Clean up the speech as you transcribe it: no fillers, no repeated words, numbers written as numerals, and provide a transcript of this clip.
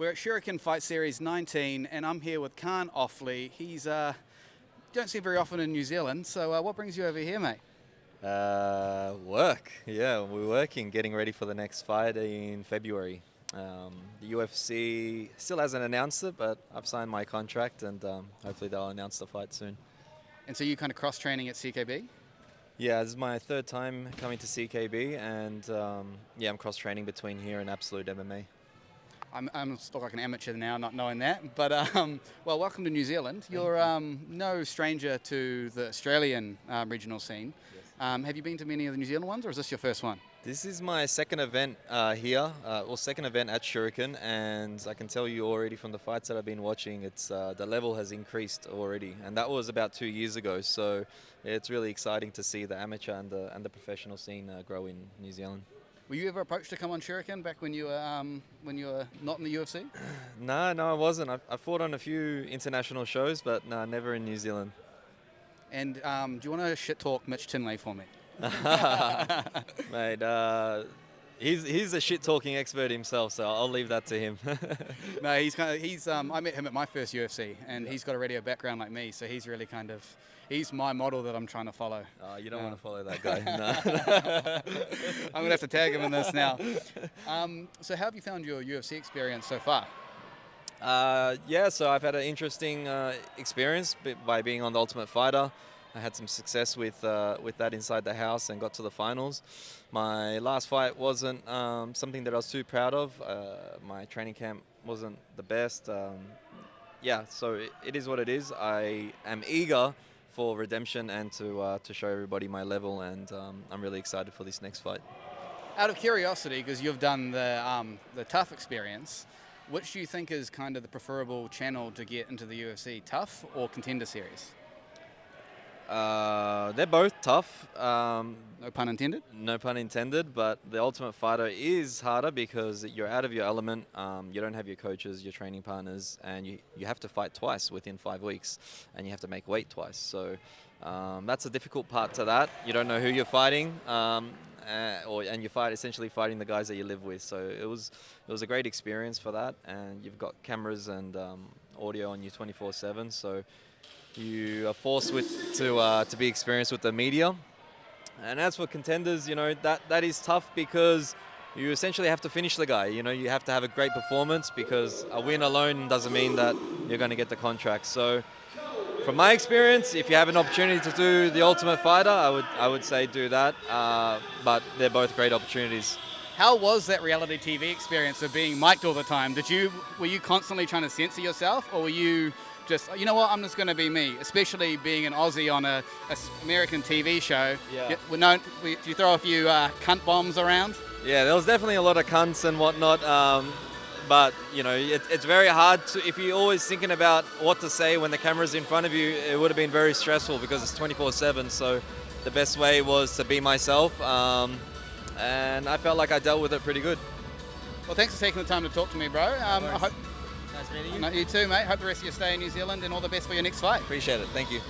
We're at Shuriken Fight Series 19, and I'm here with Kaan Ofli. He's don't see him very often in New Zealand, so what brings you over here, mate? Work. Yeah, we're working, getting ready for the next fight in February. The UFC still hasn't announced it, but I've signed my contract, and hopefully they'll announce the fight soon. And so you kind of cross-training at CKB? Yeah, this is my third time coming to CKB, and yeah, I'm cross-training between here and Absolute MMA. I'm still like an amateur now, not knowing that. But, well, welcome to New Zealand. You're no stranger to the Australian regional scene. Yes. Have you been to many of the New Zealand ones, or is this your first one? This is my second event here, or second event at Shuriken, and I can tell you already from the fights that I've been watching, it's the level has increased already, and that was about 2 years ago. So it's really exciting to see the amateur and the professional scene grow in New Zealand. Were you ever approached to come on Shuriken back when you were not in the UFC? No, I wasn't. I fought on a few international shows, but no, never in New Zealand. And do you want to shit talk Mitch Tinley for me? Mate, he's a shit talking expert himself, so I'll leave that to him. No, I met him at my first UFC, and he's got a radio background like me, so he's really he's my model that I'm trying to follow. You don't want to follow that guy. No. I'm gonna have to tag him in this now. So how have you found your UFC experience so far? Yeah, so I've had an interesting experience by being on The Ultimate Fighter. I had some success with that inside the house and got to the finals. My last fight wasn't something that I was too proud of. My training camp wasn't the best. Yeah, so it is what it is. I am eager for redemption and to show everybody my level, and I'm really excited for this next fight. Out of curiosity, because you've done the tough experience, which do you think is kind of the preferable channel to get into the UFC, Tough or Contender Series? They're both tough. No pun intended? No pun intended, but The Ultimate Fighter is harder because you're out of your element. You don't have your coaches, your training partners, and you have to fight twice within 5 weeks, and you have to make weight twice. So that's a difficult part to that. You don't know who you're fighting, and you're essentially fighting the guys that you live with. So it was a great experience for that, and you've got cameras and audio on you 24/7. So you are forced to be experienced with the media. And as for contenders, that is tough because you essentially have to finish the guy. You have to have a great performance, because a win alone doesn't mean that you're going to get the contract. So from my experience, if you have an opportunity to do The Ultimate Fighter, I would say do that. But they're both great opportunities. How was that reality TV experience of being mic'd all the time? Were you constantly trying to censor yourself, or were you just, you know what, I'm just going to be me, especially being an Aussie on a American TV show? Yeah. Do you throw a few cunt bombs around? Yeah, there was definitely a lot of cunts and whatnot, but it's very hard to, if you're always thinking about what to say when the camera's in front of you, it would have been very stressful because it's 24/7. So the best way was to be myself, and I felt like I dealt with it pretty good. Well, thanks for taking the time to talk to me, bro. I hope Nice meeting you. No, you too, mate. Hope the rest of your stay in New Zealand, and all the best for your next fight. Appreciate it. Thank you.